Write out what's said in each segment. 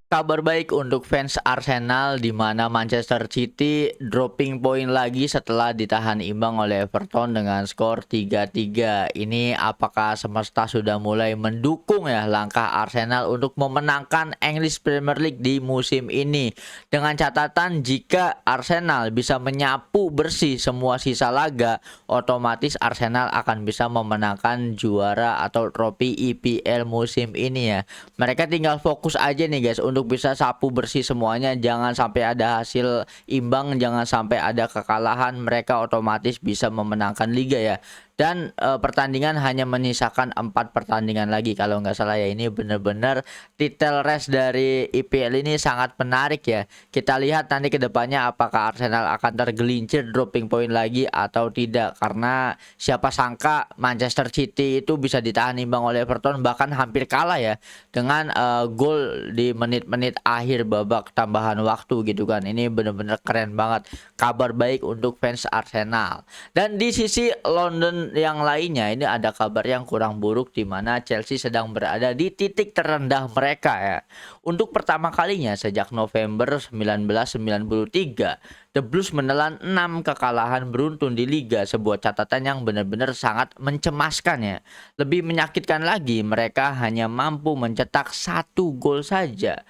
Kabar baik untuk fans Arsenal di mana Manchester City dropping poin lagi setelah ditahan imbang oleh Everton dengan skor 3-3. Ini apakah semesta sudah mulai mendukung ya langkah Arsenal untuk memenangkan English Premier League di musim ini? Dengan catatan jika Arsenal bisa menyapu bersih semua sisa laga, otomatis Arsenal akan bisa memenangkan juara atau trofi EPL musim ini ya. Mereka tinggal fokus aja nih guys untuk bisa sapu bersih semuanya, jangan sampai ada hasil imbang, jangan sampai ada kekalahan, mereka otomatis bisa memenangkan liga ya. Dan pertandingan hanya menyisakan 4 pertandingan lagi kalau nggak salah ya. Ini benar-benar title race dari IPL ini sangat menarik ya. Kita lihat nanti ke depannya apakah Arsenal akan tergelincir dropping point lagi atau tidak, karena siapa sangka Manchester City itu bisa ditahan imbang oleh Everton, bahkan hampir kalah ya dengan gol di menit-menit akhir babak tambahan waktu gitu kan. Ini benar-benar keren banget. Kabar baik untuk fans Arsenal. Dan di sisi London yang lainnya ini ada kabar yang kurang buruk di mana Chelsea sedang berada di titik terendah mereka ya. Untuk pertama kalinya sejak November 1993, The Blues menelan 6 kekalahan beruntun di liga, sebuah catatan yang benar-benar sangat mencemaskan ya. Lebih menyakitkan lagi, mereka hanya mampu mencetak 1 gol saja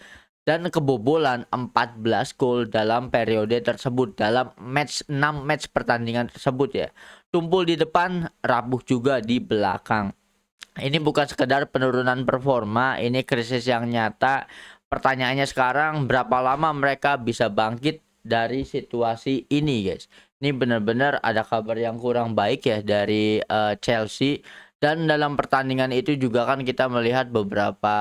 dan kebobolan 14 gol dalam periode tersebut, dalam 6 match pertandingan tersebut ya. Tumpul di depan, rapuh juga di belakang. Ini bukan sekedar penurunan performa, ini krisis yang nyata. Pertanyaannya sekarang, berapa lama mereka bisa bangkit dari situasi ini, guys? Ini benar-benar ada kabar yang kurang baik ya dari Chelsea. Dan dalam pertandingan itu juga kan kita melihat beberapa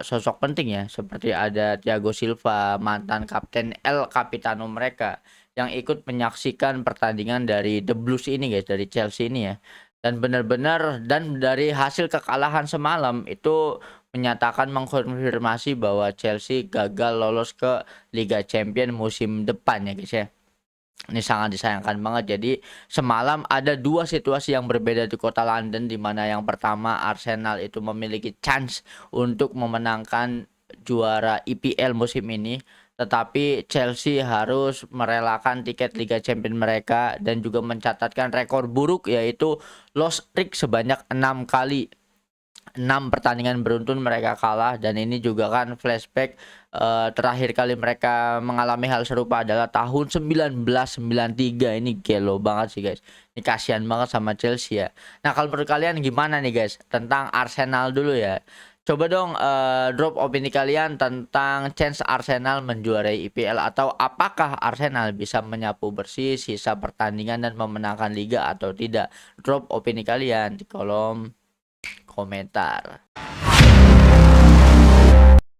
sosok penting ya, seperti ada Thiago Silva, mantan kapten El Capitano mereka, yang ikut menyaksikan pertandingan dari The Blues ini guys, dari Chelsea ini ya. Dan benar-benar, dan dari hasil kekalahan semalam itu menyatakan mengkonfirmasi bahwa Chelsea gagal lolos ke Liga Champions musim depan ya guys ya. Ini sangat disayangkan banget. Jadi semalam ada dua situasi yang berbeda di kota London, di mana yang pertama Arsenal itu memiliki chance untuk memenangkan juara EPL musim ini, tetapi Chelsea harus merelakan tiket Liga Champions mereka dan juga mencatatkan rekor buruk yaitu loss streak sebanyak 6 kali. 6 pertandingan beruntun mereka kalah, dan ini juga kan flashback terakhir kali mereka mengalami hal serupa adalah tahun 1993. Ini gelo banget sih guys. Ini kasihan banget sama Chelsea ya. Nah, kalau menurut kalian gimana nih guys tentang Arsenal dulu ya? Coba dong drop opini kalian tentang chance Arsenal menjuarai IPL, atau apakah Arsenal bisa menyapu bersih sisa pertandingan dan memenangkan liga atau tidak. Drop opini kalian di kolom komentar.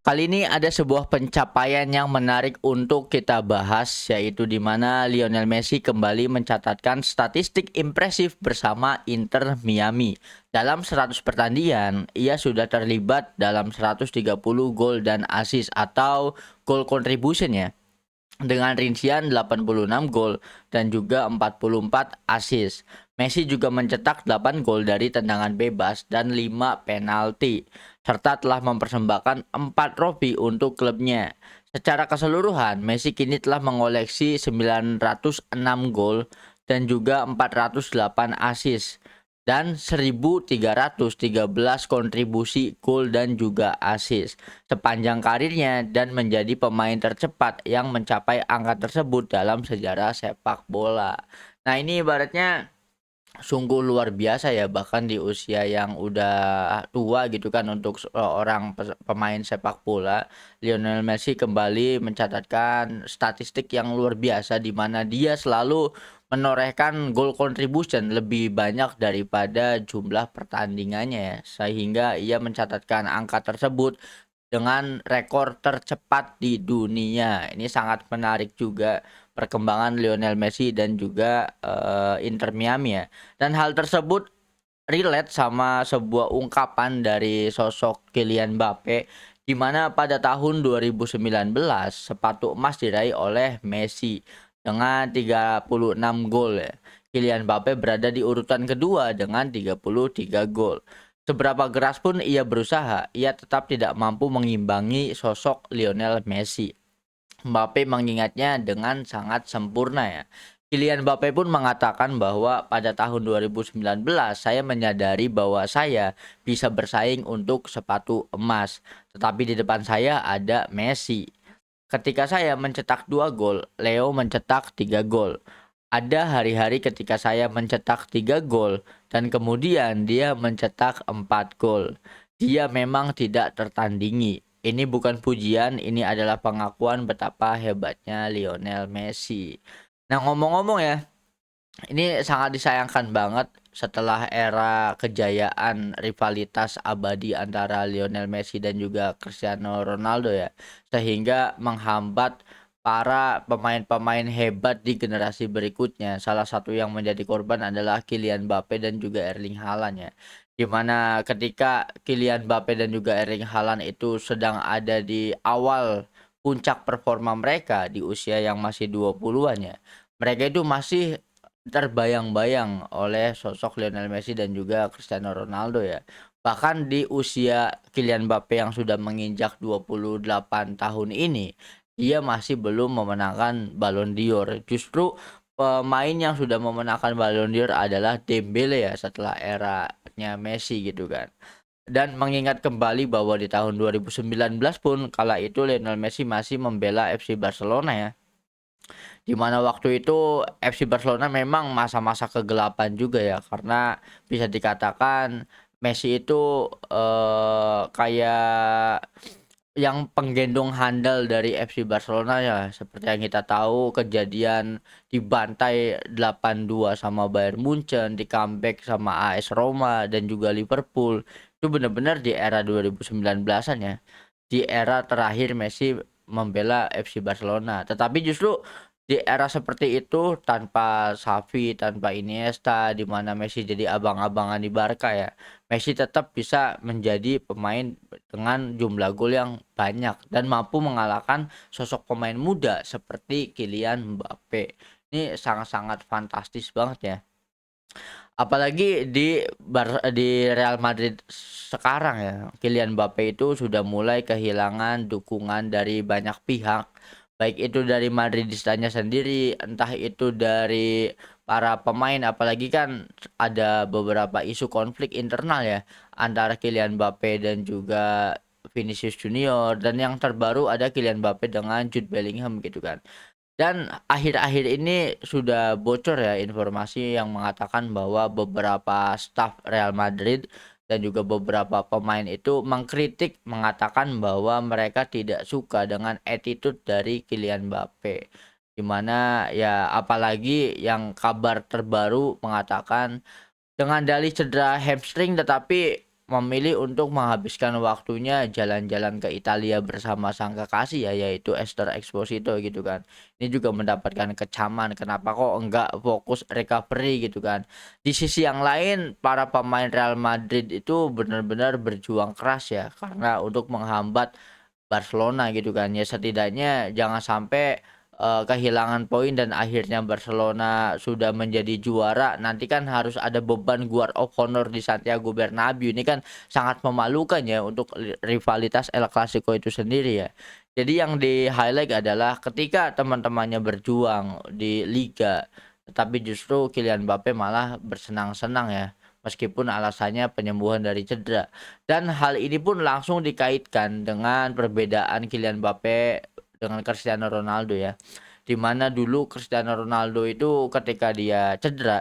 Kali ini ada sebuah pencapaian yang menarik untuk kita bahas, yaitu di mana Lionel Messi kembali mencatatkan statistik impresif bersama Inter Miami. Dalam 100 pertandingan, ia sudah terlibat dalam 130 gol dan assist atau goal contribution ya, dengan rincian 86 gol dan juga 44 assist. Messi juga mencetak 8 gol dari tendangan bebas dan 5 penalti, serta telah mempersembahkan 4 trofi untuk klubnya. Secara keseluruhan, Messi kini telah mengoleksi 906 gol dan juga 408 assist dan 1313 kontribusi gol dan juga assist sepanjang karirnya, dan menjadi pemain tercepat yang mencapai angka tersebut dalam sejarah sepak bola. Nah, ini ibaratnya sungguh luar biasa ya, bahkan di usia yang udah tua gitu kan untuk seorang pemain sepak bola. Lionel Messi kembali mencatatkan statistik yang luar biasa di mana dia selalu menorehkan goal contribution lebih banyak daripada jumlah pertandingannya ya, sehingga ia mencatatkan angka tersebut dengan rekor tercepat di dunia. Ini sangat menarik juga perkembangan Lionel Messi dan juga Inter Miami ya. Dan hal tersebut relate sama sebuah ungkapan dari sosok Kylian Mbappe, di mana pada tahun 2019 sepatu emas diraih oleh Messi dengan 36 gol ya. Kylian Mbappe berada di urutan kedua dengan 33 gol. Seberapa keras pun ia berusaha, ia tetap tidak mampu mengimbangi sosok Lionel Messi. Mbappe mengingatnya dengan sangat sempurna ya. Kylian Mbappe pun mengatakan bahwa pada tahun 2019 saya menyadari bahwa saya bisa bersaing untuk sepatu emas. Tetapi di depan saya ada Messi. Ketika saya mencetak 2 gol, Leo mencetak 3 gol. Ada hari-hari ketika saya mencetak 3 gol dan kemudian dia mencetak 4 gol. Dia memang tidak tertandingi. Ini bukan pujian, ini adalah pengakuan betapa hebatnya Lionel Messi. Nah, ngomong-ngomong ya, ini sangat disayangkan banget setelah era kejayaan rivalitas abadi antara Lionel Messi dan juga Cristiano Ronaldo ya. Sehingga menghambat para pemain-pemain hebat di generasi berikutnya. Salah satu yang menjadi korban adalah Kylian Mbappe dan juga Erling Haaland ya. Di mana ketika Kylian Mbappe dan juga Erling Haaland itu sedang ada di awal puncak performa mereka di usia yang masih 20-an ya. Mereka itu masih terbayang-bayang oleh sosok Lionel Messi dan juga Cristiano Ronaldo ya. Bahkan di usia Kylian Mbappe yang sudah menginjak 28 tahun ini, dia masih belum memenangkan Ballon d'Or. Justru pemain yang sudah memenangkan Ballon d'Or adalah Dembele ya setelah eranya Messi gitu kan. Dan mengingat kembali bahwa di tahun 2019 pun kala itu Lionel Messi masih membela FC Barcelona ya, di mana waktu itu FC Barcelona memang masa-masa kegelapan juga ya, karena bisa dikatakan Messi itu kayak yang penggendong handal dari FC Barcelona ya. Seperti yang kita tahu kejadian dibantai 8-2 sama Bayern Munchen, di comeback sama AS Roma dan juga Liverpool. Itu benar-benar di era 2019-an ya. Di era terakhir Messi membela FC Barcelona. Tetapi justru di era seperti itu tanpa Xavi, tanpa Iniesta, di mana Messi jadi abang-abangan di Barca ya. Messi tetap bisa menjadi pemain dengan jumlah gol yang banyak dan mampu mengalahkan sosok pemain muda seperti Kylian Mbappe. Ini sangat-sangat fantastis banget ya. Apalagi di Real Madrid sekarang ya, Kylian Mbappe itu sudah mulai kehilangan dukungan dari banyak pihak. Baik itu dari Madridistanya sendiri, entah itu dari para pemain, apalagi kan ada beberapa isu konflik internal ya antara Kylian Mbappe dan juga Vinicius Junior, dan yang terbaru ada Kylian Mbappe dengan Jude Bellingham gitu kan. Dan akhir-akhir ini sudah bocor ya informasi yang mengatakan bahwa beberapa staf Real Madrid dan juga beberapa pemain itu mengkritik, mengatakan bahwa mereka tidak suka dengan attitude dari Kylian Mbappe. Di mana ya apalagi yang kabar terbaru mengatakan dengan dalih cedera hamstring tetapi memilih untuk menghabiskan waktunya jalan-jalan ke Italia bersama sang kekasih ya, yaitu Esther Exposito gitu kan. Ini juga mendapatkan kecaman, kenapa kok enggak fokus recovery gitu kan. Di sisi yang lain para pemain Real Madrid itu benar-benar berjuang keras ya karena untuk menghambat Barcelona gitu kan. Ya setidaknya jangan sampai kehilangan poin dan akhirnya Barcelona sudah menjadi juara, nanti kan harus ada beban guard of honor di Santiago Bernabeu. Ini kan sangat memalukan ya untuk rivalitas El Clasico itu sendiri ya. Jadi yang di-highlight adalah ketika teman-temannya berjuang di liga, tetapi justru Kylian Mbappe malah bersenang-senang ya, meskipun alasannya penyembuhan dari cedera. Dan hal ini pun langsung dikaitkan dengan perbedaan Kylian Mbappe dengan Cristiano Ronaldo ya. Di mana dulu Cristiano Ronaldo itu ketika dia cedera,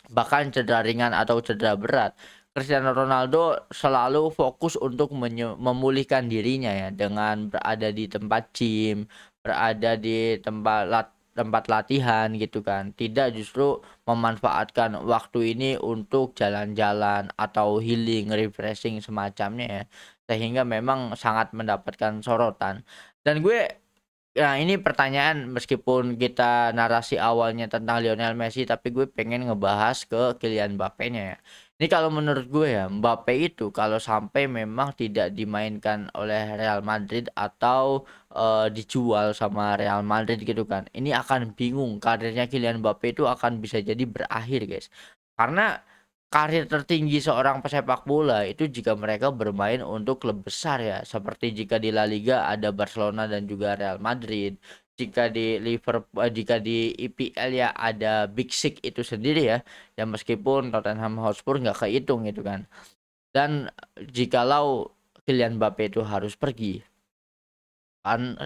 bahkan cedera ringan atau cedera berat, Cristiano Ronaldo selalu fokus untuk memulihkan dirinya ya dengan berada di tempat gym, berada di tempat latihan gitu kan. Tidak justru memanfaatkan waktu ini untuk jalan-jalan atau healing, refreshing semacamnya ya. Sehingga memang sangat mendapatkan sorotan. Dan nah ini pertanyaan, meskipun kita narasi awalnya tentang Lionel Messi, tapi gue pengen ngebahas ke Kylian Mbappe-nya ya. Ini kalau menurut gue ya, Mbappe itu kalau sampai memang tidak dimainkan oleh Real Madrid atau dijual sama Real Madrid gitu kan. Ini akan bingung, karirnya Kylian Mbappe itu akan bisa jadi berakhir, guys. Karena karir tertinggi seorang pesepak bola itu jika mereka bermain untuk klub besar ya, seperti jika di La Liga ada Barcelona dan juga Real Madrid, jika di IPL ya ada Big Six itu sendiri ya, ya meskipun Tottenham Hotspur nggak kehitung gitu kan. Dan jikalau Kylian Mbappe itu harus pergi, kan,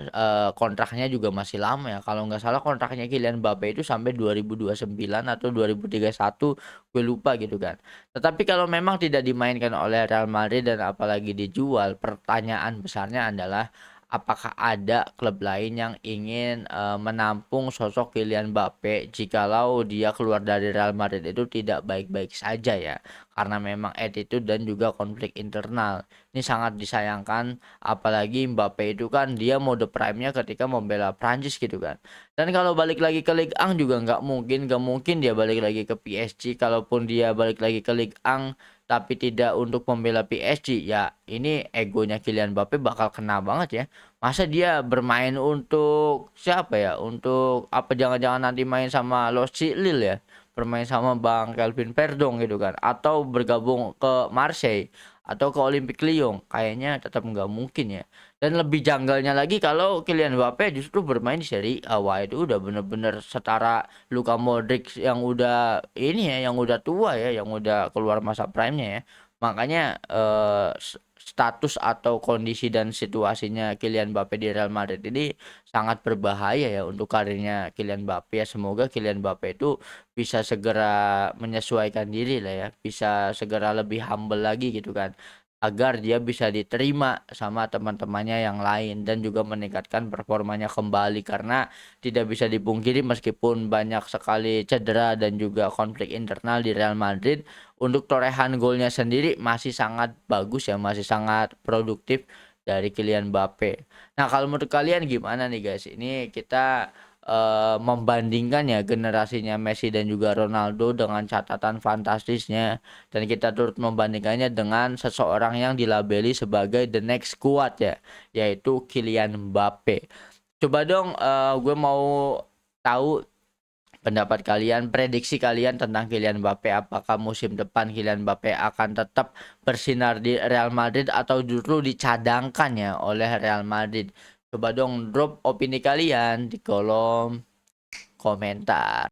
kontraknya juga masih lama ya, kalau nggak salah kontraknya Kylian Mbappe itu sampai 2029 atau 2031, gue lupa gitu kan. Tetapi kalau memang tidak dimainkan oleh Real Madrid dan apalagi dijual, pertanyaan besarnya adalah apakah ada klub lain yang ingin, menampung sosok Kylian Mbappe jikalau dia keluar dari Real Madrid itu tidak baik-baik saja ya, karena memang attitude dan juga konflik internal. Ini sangat disayangkan. Apalagi Mbappe itu kan dia mode prime-nya ketika membela Prancis gitu kan. Dan kalau balik lagi ke Ligue 1 juga nggak mungkin dia balik lagi ke PSG. Kalaupun dia balik lagi ke Ligue 1 tapi tidak untuk membela PSG, ya ini egonya Kylian Mbappe bakal kena banget ya. Masa dia bermain untuk siapa ya? Untuk apa, jangan-jangan nanti main sama Lille ya? Bermain sama Bang Kelvin Verdong gitu kan, atau bergabung ke Marseille atau ke Olympique Lyon, kayaknya tetap nggak mungkin ya. Dan lebih janggalnya lagi kalau Kylian Mbappe justru bermain di Serie A, wah itu udah bener-bener setara Luka Modric yang udah ini ya, yang udah tua ya, yang udah keluar masa prime-nya ya. Makanya status atau kondisi dan situasinya Kylian Mbappe di Real Madrid ini sangat berbahaya ya untuk karirnya Kylian Mbappe ya. Semoga Kylian Mbappe itu bisa segera menyesuaikan diri lah ya, bisa segera lebih humble lagi gitu kan, agar dia bisa diterima sama teman-temannya yang lain dan juga meningkatkan performanya kembali. Karena tidak bisa dipungkiri meskipun banyak sekali cedera dan juga konflik internal di Real Madrid, untuk torehan golnya sendiri masih sangat bagus ya, masih sangat produktif dari Kylian Mbappe. Nah, kalau menurut kalian gimana nih guys? Ini kita membandingkan ya generasinya Messi dan juga Ronaldo dengan catatan fantastisnya, dan kita turut membandingkannya dengan seseorang yang dilabeli sebagai the next squad ya, yaitu Kylian Mbappe. Coba dong, gue mau tahu pendapat kalian, prediksi kalian tentang Kylian Mbappe. Apakah musim depan Kylian Mbappe akan tetap bersinar di Real Madrid atau justru dicadangkan ya oleh Real Madrid? Coba dong drop opini kalian di kolom komentar.